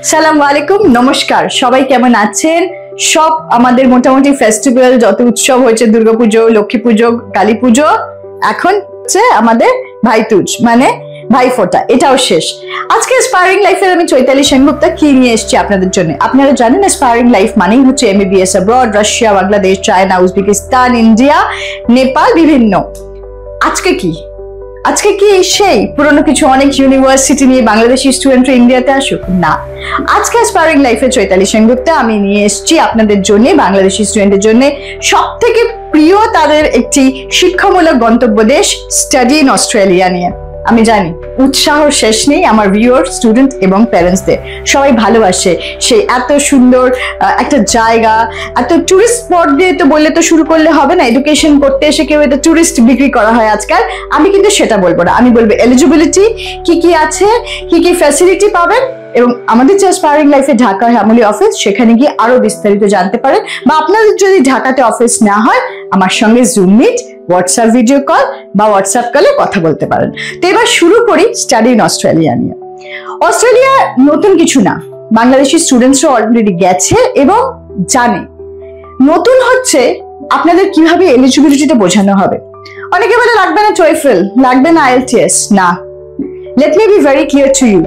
আসসালামু আলাইকুম, নমস্কার। সবাই কেমন আছেন? সব আমাদের মোটামুটি ফেস্টিভ্যাল যত উৎসব হয়েছে, দুর্গাপুজো, লক্ষ্মী পুজো, কালী পুজো, এখন হচ্ছে আমাদের ভাইতুজ মানে ভাইফোঁটা, এটাও শেষ। আজকে অ্যাসপায়ারিং লাইফের আমি চৈতালি সেনগুপ্তা কি নিয়ে এসেছি আপনাদের জন্য। আপনারা জানেন অ্যাসপায়ারিং লাইফ মানেই হচ্ছে MBBS abroad, Russia, Bangladesh, China, Uzbekistan, India, Nepal, বিভিন্ন। আজকে কি সেই পুরনো কিছু অনেক ইউনিভার্সিটি নিয়ে বাংলাদেশি স্টুডেন্টরা ইন্ডিয়াতে আসুক? না, আজকে অ্যাসপায়ারিং লাইফে চৈতালি সেনগুপ্তা আমি নিয়ে এসেছি আপনাদের জন্য, বাংলাদেশি স্টুডেন্টের জন্য সব থেকে প্রিয় তাদের একটি শিক্ষামূলক গন্তব্য দেশ স্টাডি ইন অস্ট্রেলিয়া নিয়ে। আমি জানি উৎসাহ শেষ নেই আমার ভিউয়ার, স্টুডেন্ট এবং প্যারেন্টসদের। সবাই ভালোবাসে সেই এত সুন্দর একটা জায়গা, এত টুরিস্ট স্পট দিয়ে তো বললে তো শুরু করলে হবে না। এডুকেশন করতে এসে কেউ এটা টুরিস্ট বিক্রি করা হয় আজকাল। আমি কিন্তু সেটা বলবো না, আমি বলবো এলিজিবিলিটি কি কি আছে, কি কি ফ্যাসিলিটি পাবেন, এবং আমাদের যে অ্যাসপায়ারিং লাইফে ঢাকা হ্যামলি অফিস, সেখানে গিয়ে আরো বিস্তারিত জানতে পারেন। বা আপনাদের যদি ঢাকাতে অফিস না হয়, আমার সঙ্গে Zoom meet, WhatsApp video call বা হোয়াটসঅ্যাপ কলে কথা বলতে পারেন। তো এবার শুরু করি স্টাডি ইন অস্ট্রেলিয়া নিয়ে। অস্ট্রেলিয়া নতুন কিছু না, বাংলাদেশি স্টুডেন্টসরা অলরেডি গেছে এবং জানে। নতুন হচ্ছে আপনাদের কিভাবে এলিজিবিলিটিটা বোঝানো হবে। অনেকে বলে লাগবে না TOEFL, লাগবে না IELTS। না, let me be very clear to you,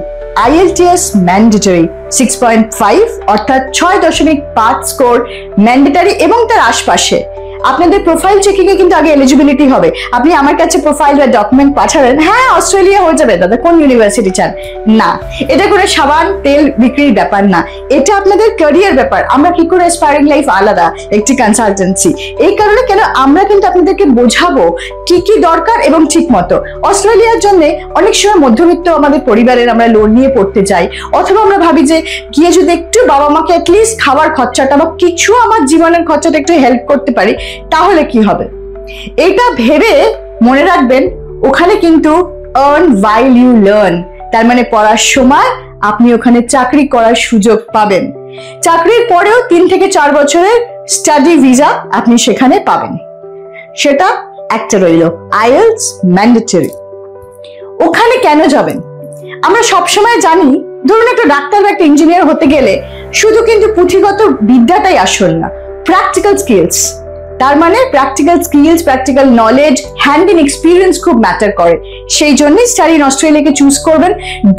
IELTS mandatory 6.5 অর্থাৎ 6.5 স্কোর ম্যান্ডেটরি, এবং তার আশপাশে আপনাদের প্রোফাইল চেকিং এ কিন্তু আগে এলিজিবিলিটি হবে। আপনি আমার কাছে প্রোফাইল বা ডকুমেন্ট পাঠাবেন, হ্যাঁ অস্ট্রেলিয়া হয়ে যাবে দাদা, কোন ইউনিভার্সিটি চান? না, এটা করে সাবান তেল বিক্রির ব্যাপার না, এটা আপনাদের ক্যারিয়ার ব্যাপার। আমরা কি করে অ্যাসপায়ারিং লাইফ আলাদা একটি কনসালটেন্সি, এই কারণে কেন আমরা কিন্তু আপনাদেরকে বোঝাবো কি কি দরকার এবং ঠিক মতো। অস্ট্রেলিয়ার জন্য অনেক সময় মধ্যবিত্ত আমাদের পরিবারের আমরা লোন নিয়ে পড়তে যাই, অথবা আমরা ভাবি যে গিয়ে যদি একটু বাবা মাকে অ্যাটলিস্ট খাবার খরচাটা বা কিছু আমার জীবনের খরচাটা একটু হেল্প করতে পারি, তাহলে কি হবে। এটা ভেবে মনে রাখবেন, ওখানে কিন্তু আর্ন while you learn, তার মানে পড়ার সময় আপনি ওখানে চাকরি করার সুযোগ পাবেন। চাকরির পরেও 3 থেকে 4 বছরের স্টাডি ভিসা আপনি সেখানে পাবেন। সেটা একটা রইল, IELTS ম্যান্ডেটরি। ওখানে কেন যাবেন? আমরা সবসময় জানি, ধরুন একটা ডাক্তার বা একটা ইঞ্জিনিয়ার হতে গেলে শুধু কিন্তু পুঁথিগত বিদ্যাটাই আসল না, প্র্যাকটিক্যাল স্কিলস। তার মানে practical skills, practical knowledge, hand in experience খুব ম্যাটার করে। সেই জন্যই স্টাডি ইন অস্ট্রেলিয়াকে চুজ করবেন।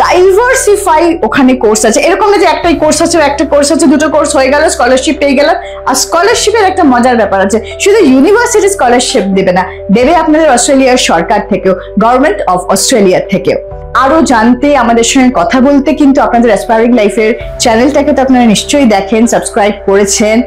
ডাইভার্সিফাই ওখানে কোর্স আছে, এরকম না যে একটাই কোর্স আছে, একটা কোর্স আছে, দুটো কোর্স হয়ে গেল, স্কলারশিপ পেয়ে গেল। আর স্কলারশিপের একটা মজার ব্যাপার আছে, শুধু ইউনিভার্সিটি স্কলারশিপ দেবে না, দেবে আপনাদের অস্ট্রেলিয়ার সরকার থেকেও, গভর্নমেন্ট অফ অস্ট্রেলিয়া থেকেও। আরো জানতে, আমাদের সঙ্গে কথা বলতে কিন্তু আপনাদের অ্যাসপায়ারিং লাইফের চ্যানেলটাকে তো আপনারা নিশ্চয়ই দেখেন, সাবস্ক্রাইব করেছেন।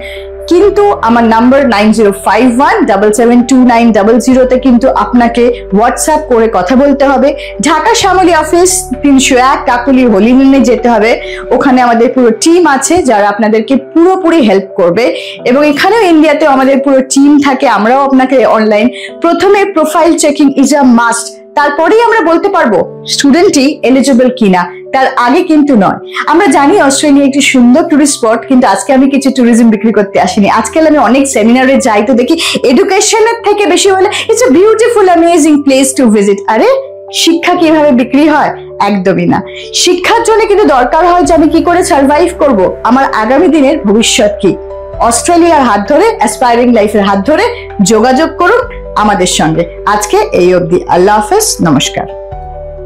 কিন্তু আমার নাম্বার 9051772900 কিন্তু আপনাকে হোয়াটসঅ্যাপ করে কথা বলতে হবে। ঢাকা শ্যামলী অফিস 301 কাকুলি হলিল্যান্ডে যেতে হবে। ওখানে আমাদের পুরো টিম আছে যারা আপনাদেরকে পুরোপুরি হেল্প করবে, এবং এখানেও ইন্ডিয়াতেও আমাদের পুরো টিম থাকে। আমরাও আপনাকে অনলাইন প্রথমে profile checking is a must, তারপরেই আমরা বলতে পারবো স্টুডেন্টই এলিজিবল কিনা, তার আগে কিন্তু নয়। আমরা জানি অস্ট্রেলিয়া একটি সুন্দর টুরিস্ট স্পট, কিন্তু আজকে আমি কিছু ট্যুরিজম বিক্রি করতে আসিনি। আজকাল আমি অনেক সেমিনারে যাই, তো দেখি এডুকেশনের থেকে বেশি হলে it's a beautiful amazing place to visit. আরে শিক্ষা কিভাবে বিক্রি হয়? একদমই না। শিক্ষার জন্য কিন্তু দরকার হয় যে আমি কি করে সার্ভাইভ করব, আমার আগামী দিনের ভবিষ্যৎ কি। অস্ট্রেলিয়ার হাত ধরে, অ্যাসপায়ারিং লাইফের হাত ধরে যোগাযোগ করুন আমাদের সঙ্গে। আজকে এই অবধি, আল্লাহ হাফেজ, নমস্কার।